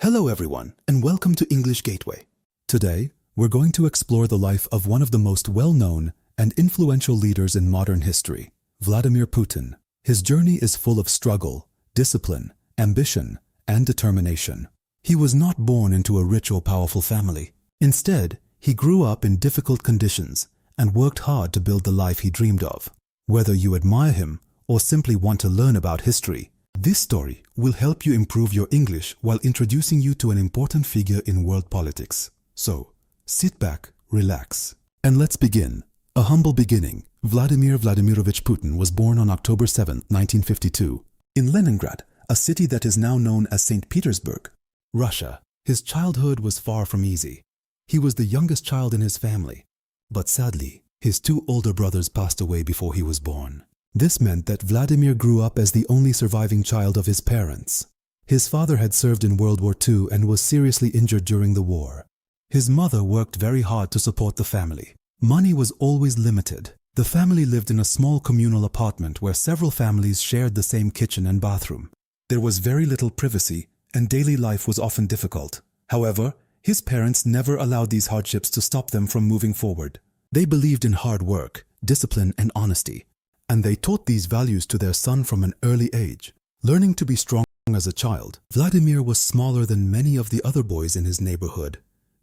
Hello everyone, and welcome to English Gateway. Today, we're going to explore the life of one of the most well-known and influential leaders in modern history, Vladimir Putin. His journey is full of struggle, discipline, ambition, and determination. He was not born into a rich or powerful family. Instead, he grew up in difficult conditions and worked hard to build the life he dreamed of. Whether you admire him or simply want to learn about history, this story will help you improve your English while introducing you to an important figure in world politics. So, sit back, relax, and let's begin. A humble beginning. Vladimir Vladimirovich Putin was born on October 7, 1952, in Leningrad, a city that is now known as St. Petersburg, Russia. His childhood was far from easy. He was the youngest child in his family, but sadly, his two older brothers passed away before he was born. This meant that Vladimir grew up as the only surviving child of his parents. His father had served in World War II and was seriously injured during the war. His mother worked very hard to support the family. Money was always limited. The family lived in a small communal apartment where several families shared the same kitchen and bathroom. There was very little privacy, and daily life was often difficult. However, his parents never allowed these hardships to stop them from moving forward. They believed in hard work, discipline, and honesty, and they taught these values to their son from an early age. Learning to be strong as a child, Vladimir was smaller than many of the other boys in his neighborhood.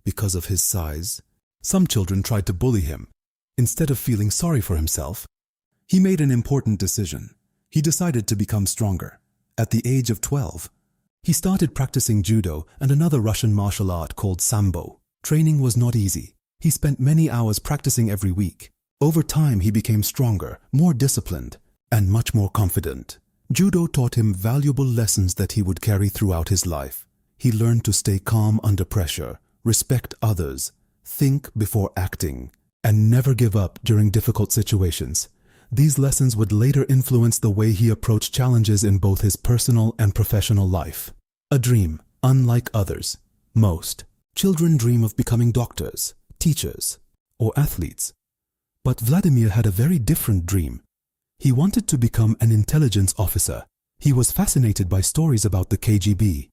Because of his size, some children tried to bully him. Instead of feeling sorry for himself, he made an important decision. He decided to become stronger. At the age of 12, he started practicing judo and another Russian martial art called sambo. Training was not easy. He spent many hours practicing every week. Over time, he became stronger, more disciplined, and much more confident. Judo taught him valuable lessons that he would carry throughout his life. He learned to stay calm under pressure, respect others, think before acting, and never give up during difficult situations. These lessons would later influence the way he approached challenges in both his personal and professional life. A dream, unlike others. Most children dream of becoming doctors, teachers, or athletes. But Vladimir had a very different dream. He wanted to become an intelligence officer. He was fascinated by stories about the KGB,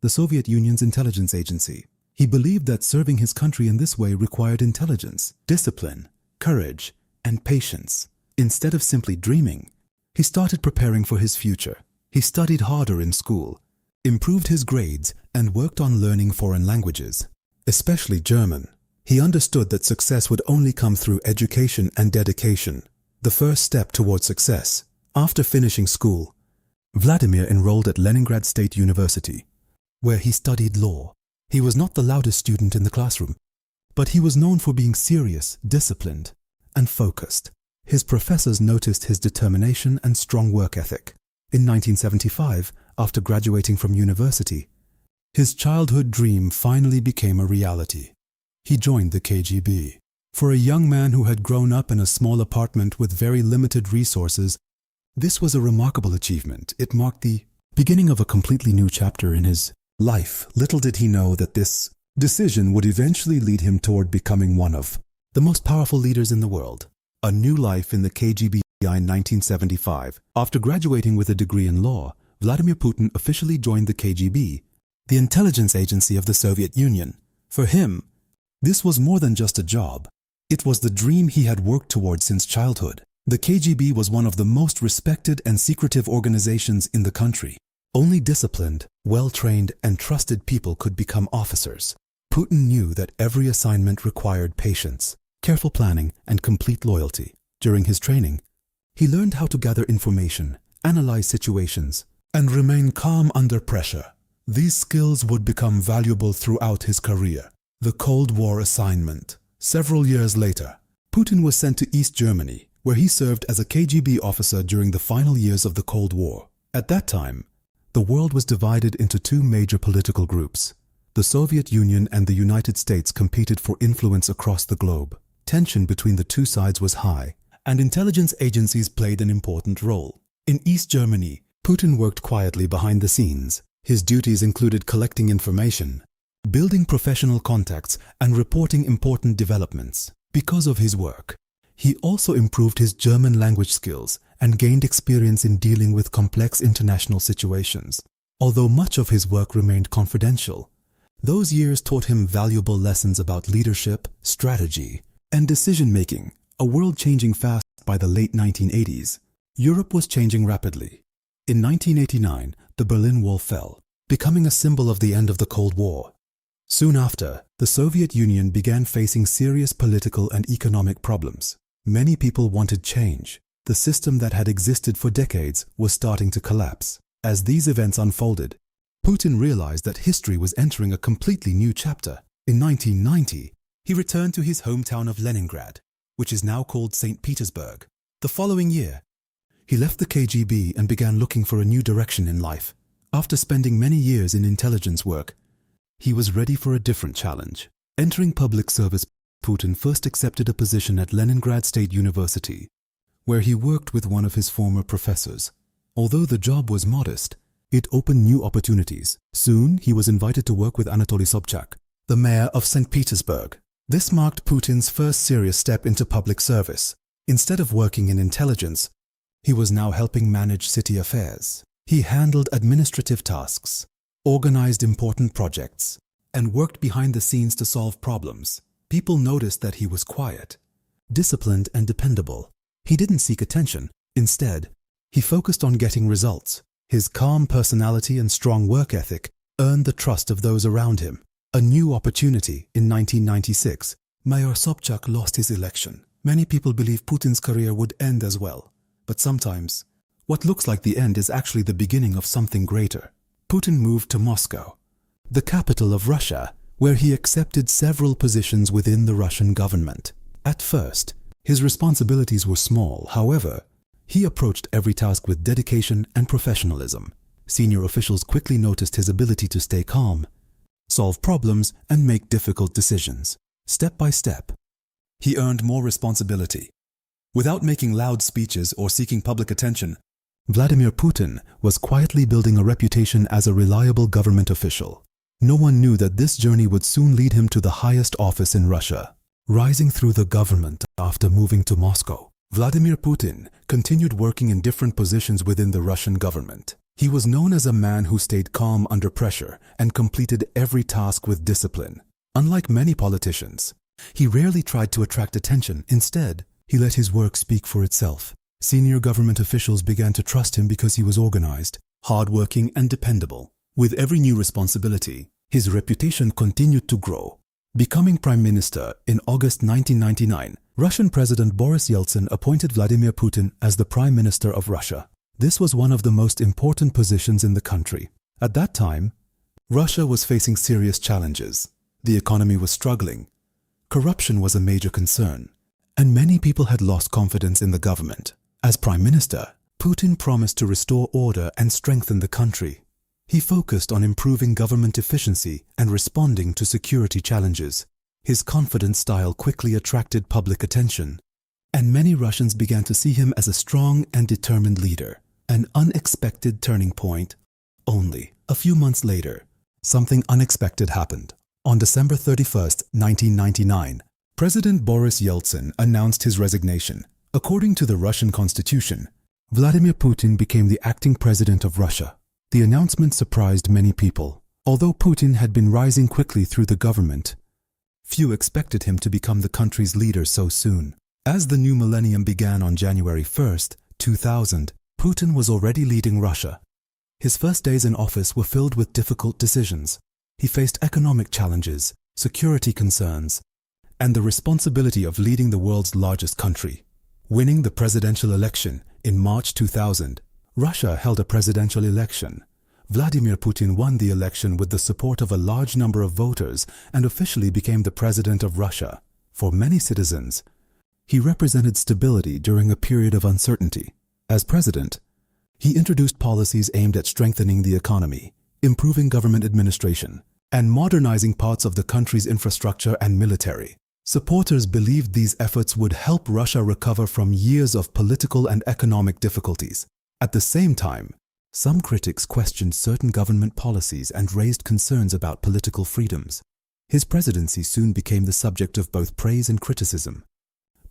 the Soviet Union's intelligence agency. He believed that serving his country in this way required intelligence, discipline, courage, and patience. Instead of simply dreaming, he started preparing for his future. He studied harder in school, improved his grades, and worked on learning foreign languages, especially German. He understood that success would only come through education and dedication, the first step towards success. After finishing school, Vladimir enrolled at Leningrad State University, where he studied law. He was not the loudest student in the classroom, but he was known for being serious, disciplined, and focused. His professors noticed his determination and strong work ethic. In 1975, after graduating from university, his childhood dream finally became a reality. He joined the KGB. For a young man who had grown up in a small apartment with very limited resources, this was a remarkable achievement. It marked the beginning of a completely new chapter in his life. Little did he know that this decision would eventually lead him toward becoming one of the most powerful leaders in the world. A new life in the KGB in 1975. After graduating with a degree in law, Vladimir Putin officially joined the KGB, the intelligence agency of the Soviet Union. For him, this was more than just a job. It was the dream he had worked towards since childhood. The KGB was one of the most respected and secretive organizations in the country. Only disciplined, well-trained, and trusted people could become officers. Putin knew that every assignment required patience, careful planning, and complete loyalty. During his training, he learned how to gather information, analyze situations, and remain calm under pressure. These skills would become valuable throughout his career. The Cold War assignment. Several years later, Putin was sent to East Germany, where he served as a KGB officer during the final years of the Cold War. At that time, the world was divided into two major political groups. The Soviet Union and the United States competed for influence across the globe. Tension between the two sides was high, and intelligence agencies played an important role. In East Germany, Putin worked quietly behind the scenes. His duties included collecting information, building professional contacts, and reporting important developments. Because of his work, he also improved his German language skills and gained experience in dealing with complex international situations. Although much of his work remained confidential, those years taught him valuable lessons about leadership, strategy, and decision-making. A world changing fast by the late 1980s, Europe was changing rapidly. In 1989, the Berlin Wall fell, becoming a symbol of the end of the Cold War. Soon after, the Soviet Union began facing serious political and economic problems. Many people wanted change. The system that had existed for decades was starting to collapse. As these events unfolded, Putin realized that history was entering a completely new chapter. In 1990, he returned to his hometown of Leningrad, which is now called St. Petersburg. The following year, he left the KGB and began looking for a new direction in life. After spending many years in intelligence work, he was ready for a different challenge. Entering public service, Putin first accepted a position at Leningrad State University, where he worked with one of his former professors. Although the job was modest, it opened new opportunities. Soon, he was invited to work with Anatoly Sobchak, the mayor of St. Petersburg. This marked Putin's first serious step into public service. Instead of working in intelligence, he was now helping manage city affairs. He handled administrative tasks, organized important projects, and worked behind the scenes to solve problems. People noticed that he was quiet, disciplined, and dependable. He didn't seek attention. Instead, he focused on getting results. His calm personality and strong work ethic earned the trust of those around him. A new opportunity in 1996. Mayor Sobchak lost his election. Many people believe Putin's career would end as well. But sometimes, what looks like the end is actually the beginning of something greater. Putin moved to Moscow, the capital of Russia, where he accepted several positions within the Russian government. At first, his responsibilities were small. However, he approached every task with dedication and professionalism. Senior officials quickly noticed his ability to stay calm, solve problems, and make difficult decisions. Step by step, he earned more responsibility. Without making loud speeches or seeking public attention, Vladimir Putin was quietly building a reputation as a reliable government official. No one knew that this journey would soon lead him to the highest office in Russia. Rising through the government after moving to Moscow, Vladimir Putin continued working in different positions within the Russian government. He was known as a man who stayed calm under pressure and completed every task with discipline. Unlike many politicians, he rarely tried to attract attention. Instead, he let his work speak for itself. Senior government officials began to trust him because he was organized, hardworking, and dependable. With every new responsibility, his reputation continued to grow. Becoming Prime Minister in August 1999, Russian President Boris Yeltsin appointed Vladimir Putin as the Prime Minister of Russia. This was one of the most important positions in the country. At that time, Russia was facing serious challenges. The economy was struggling, corruption was a major concern, and many people had lost confidence in the government. As Prime Minister, Putin promised to restore order and strengthen the country. He focused on improving government efficiency and responding to security challenges. His confident style quickly attracted public attention, and many Russians began to see him as a strong and determined leader. An unexpected turning point. Only a few months later, something unexpected happened. On December 31st, 1999, President Boris Yeltsin announced his resignation. According to the Russian constitution, Vladimir Putin became the acting president of Russia. The announcement surprised many people. Although Putin had been rising quickly through the government, few expected him to become the country's leader so soon. As the new millennium began on January 1st, 2000, Putin was already leading Russia. His first days in office were filled with difficult decisions. He faced economic challenges, security concerns, and the responsibility of leading the world's largest country. Winning the presidential election in March 2000, Russia held a presidential election. Vladimir Putin won the election with the support of a large number of voters and officially became the president of Russia. For many citizens, he represented stability during a period of uncertainty. As president, he introduced policies aimed at strengthening the economy, improving government administration, and modernizing parts of the country's infrastructure and military. Supporters believed these efforts would help Russia recover from years of political and economic difficulties. At the same time, some critics questioned certain government policies and raised concerns about political freedoms. His presidency soon became the subject of both praise and criticism,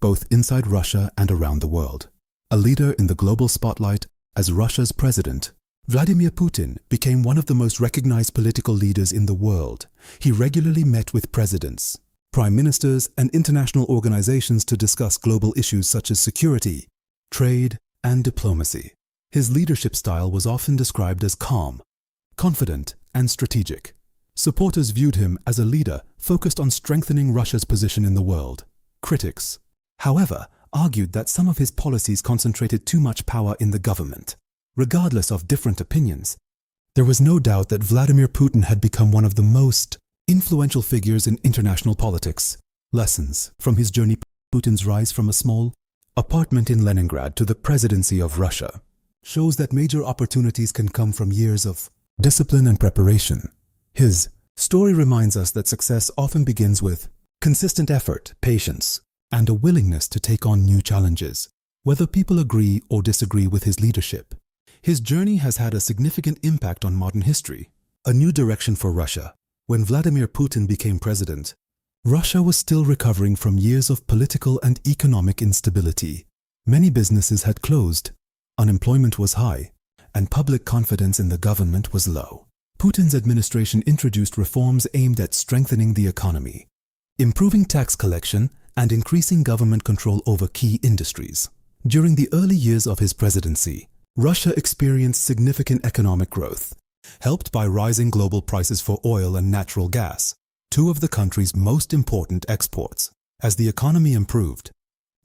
both inside Russia and around the world. A leader in the global spotlight, as Russia's president, Vladimir Putin became one of the most recognized political leaders in the world. He regularly met with presidents, prime ministers, and international organizations to discuss global issues such as security, trade, and diplomacy. His leadership style was often described as calm, confident, and strategic. Supporters viewed him as a leader focused on strengthening Russia's position in the world. Critics, however, argued that some of his policies concentrated too much power in the government. Regardless of different opinions, there was no doubt that Vladimir Putin had become one of the most influential figures in international politics. Lessons from his journey: Putin's rise from a small apartment in Leningrad to the presidency of Russia shows that major opportunities can come from years of discipline and preparation. His story reminds us that success often begins with consistent effort, patience, and a willingness to take on new challenges, whether people agree or disagree with his leadership. His journey has had a significant impact on modern history. A new direction for Russia. When Vladimir Putin became president, Russia was still recovering from years of political and economic instability. Many businesses had closed, unemployment was high, and public confidence in the government was low. Putin's administration introduced reforms aimed at strengthening the economy, improving tax collection, and increasing government control over key industries. During the early years of his presidency, Russia experienced significant economic growth, helped by rising global prices for oil and natural gas, two of the country's most important exports. As the economy improved,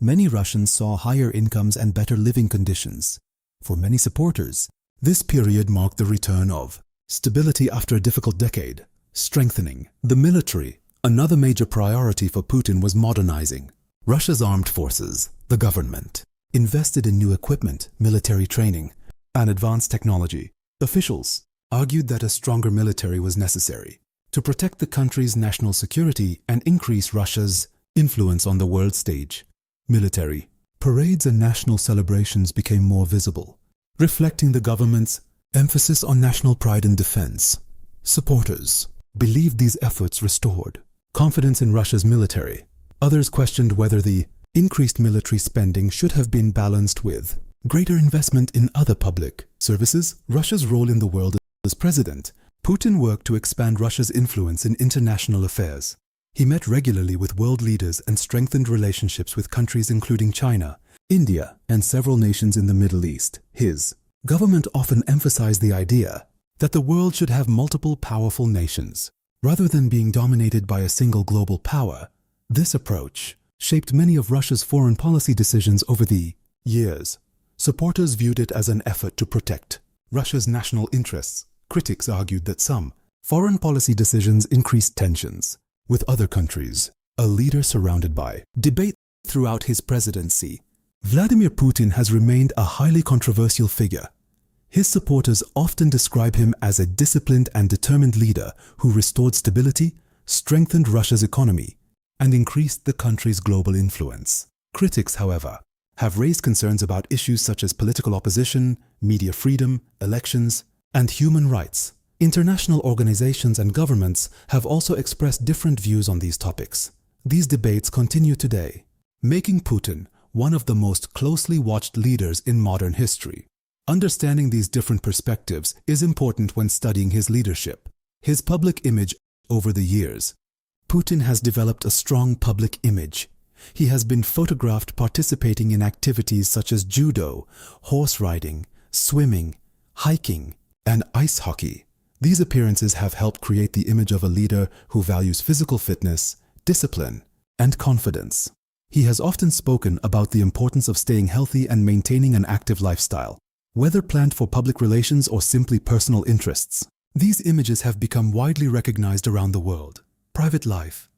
many Russians saw higher incomes and better living conditions. For many supporters, this period marked the return of stability after a difficult decade. Strengthening the military. Another major priority for Putin was modernizing Russia's armed forces. The government invested in new equipment, military training, and advanced technology. Officials argued that a stronger military was necessary to protect the country's national security and increase Russia's influence on the world stage. Military parades and national celebrations became more visible, reflecting the government's emphasis on national pride and defense. Supporters believed these efforts restored confidence in Russia's military. Others questioned whether the increased military spending should have been balanced with greater investment in other public services. Russia's role in the world. As president, Putin worked to expand Russia's influence in international affairs. He met regularly with world leaders and strengthened relationships with countries including China, India, and several nations in the Middle East. His government often emphasized the idea that the world should have multiple powerful nations, rather than being dominated by a single global power. This approach shaped many of Russia's foreign policy decisions over the years. Supporters viewed it as an effort to protect Russia's national interests. Critics argued that some foreign policy decisions increased tensions with other countries. A leader surrounded by debate throughout his presidency, Vladimir Putin has remained a highly controversial figure. His supporters often describe him as a disciplined and determined leader who restored stability, strengthened Russia's economy, and increased the country's global influence. Critics, however, have raised concerns about issues such as political opposition, media freedom, elections, and human rights. International organizations and governments have also expressed different views on these topics. These debates continue today, making Putin one of the most closely watched leaders in modern history. Understanding these different perspectives is important when studying his leadership. His public image. Over the years, Putin has developed a strong public image. He has been photographed participating in activities such as judo, horse riding, swimming, hiking, and ice hockey. These appearances have helped create the image of a leader who values physical fitness, discipline, and confidence. He has often spoken about the importance of staying healthy and maintaining an active lifestyle, whether planned for public relations or simply personal interests. These images have become widely recognized around the world. Private life.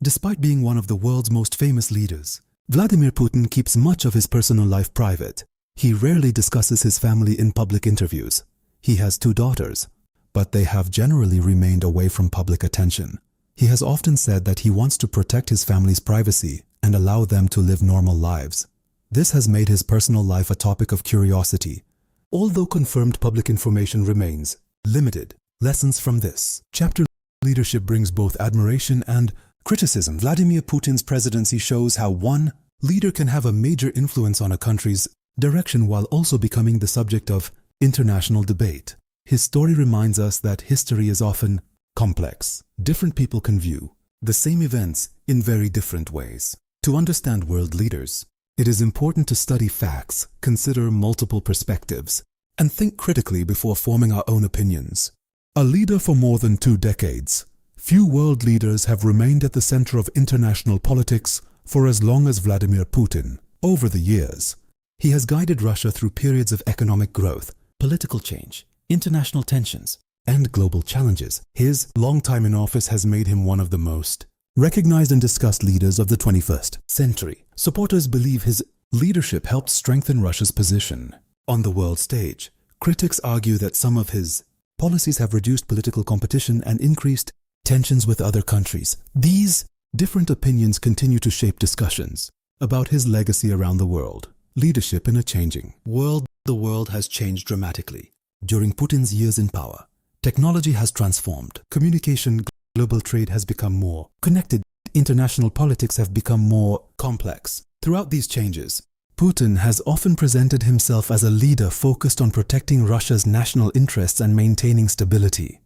Despite being one of the world's most famous leaders, Vladimir Putin keeps much of his personal life private. He rarely discusses his family in public interviews. He has 2 daughters, but they have generally remained away from public attention. He has often said that he wants to protect his family's privacy and allow them to live normal lives. This has made his personal life a topic of curiosity, although confirmed public information remains limited. Lessons from this chapter. Leadership brings both admiration and criticism. Vladimir Putin's presidency shows how one leader can have a major influence on a country's direction while also becoming the subject of International debate. His story reminds us that history is often complex. Different people can view the same events in very different ways. To understand world leaders, it is important to study facts, consider multiple perspectives, and think critically before forming our own opinions. A leader for more than 2 decades, few world leaders have remained at the center of international politics for as long as Vladimir Putin. Over the years, he has guided Russia through periods of economic growth, political change, international tensions, and global challenges. His long time in office has made him one of the most recognized and discussed leaders of the 21st century. Supporters believe his leadership helped strengthen Russia's position on the world stage. Critics argue that some of his policies have reduced political competition and increased tensions with other countries. These different opinions continue to shape discussions about his legacy around the world. Leadership in a changing world. The world has changed dramatically. During Putin's years in power, technology has transformed. Communication, global trade has become more connected. International politics have become more complex. Throughout these changes, Putin has often presented himself as a leader focused on protecting Russia's national interests and maintaining stability.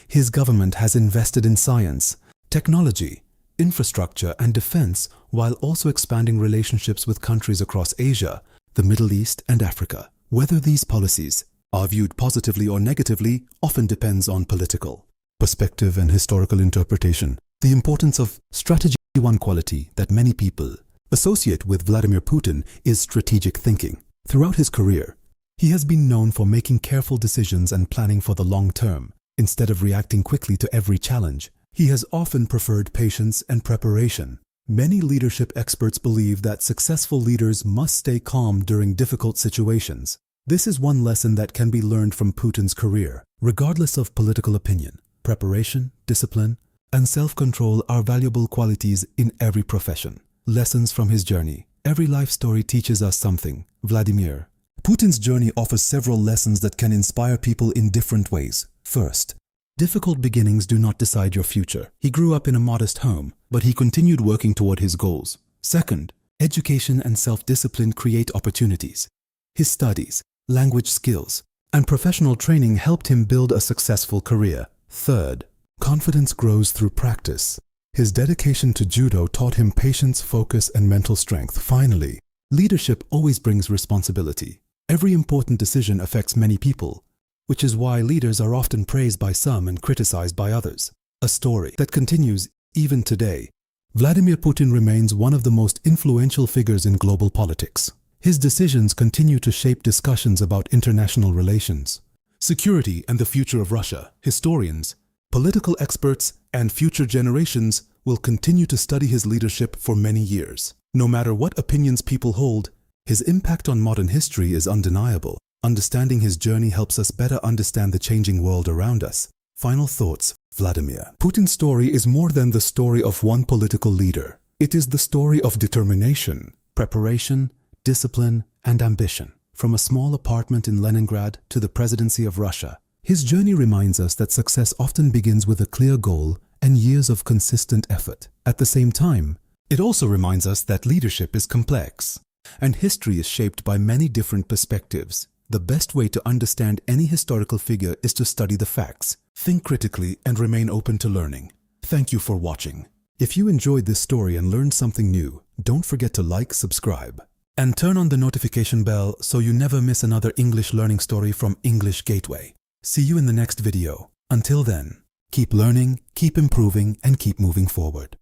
His government has invested in science, technology, infrastructure, and defense, while also expanding relationships with countries across Asia, the Middle East, and Africa. Whether these policies are viewed positively or negatively often depends on political perspective and historical interpretation. The importance of strategy. One quality that many people associate with Vladimir Putin is strategic thinking. Throughout his career, he has been known for making careful decisions and planning for the long term. Instead of reacting quickly to every challenge, he has often preferred patience and preparation. Many leadership experts believe that successful leaders must stay calm during difficult situations. This is one lesson that can be learned from Putin's career. Regardless of political opinion, preparation, discipline, and self-control are valuable qualities in every profession. Lessons from his journey. Every life story teaches us something. Vladimir Putin's journey offers several lessons that can inspire people in different ways. First, difficult beginnings do not decide your future. He grew up in a modest home, but he continued working toward his goals. Second, education and self-discipline create opportunities. His studies, language skills, and professional training helped him build a successful career. Third, confidence grows through practice. His dedication to judo taught him patience, focus, and mental strength. Finally, leadership always brings responsibility. Every important decision affects many people, which is why leaders are often praised by some and criticized by others. A story that continues even today. Vladimir Putin remains one of the most influential figures in global politics. His decisions continue to shape discussions about international relations, security, and the future of Russia. Historians, political experts, and future generations will continue to study his leadership for many years. No matter what opinions people hold, his impact on modern history is undeniable. Understanding his journey helps us better understand the changing world around us. Final thoughts. Vladimir Putin's story is more than the story of one political leader. It is the story of determination, preparation, discipline, and ambition. From a small apartment in Leningrad to the presidency of Russia, his journey reminds us that success often begins with a clear goal and years of consistent effort. At the same time, it also reminds us that leadership is complex, and history is shaped by many different perspectives. The best way to understand any historical figure is to study the facts, think critically, and remain open to learning. Thank you for watching. If you enjoyed this story and learned something new, don't forget to like, subscribe, and turn on the notification bell so you never miss another English learning story from English Gateway. See you in the next video. Until then, keep learning, keep improving, and keep moving forward.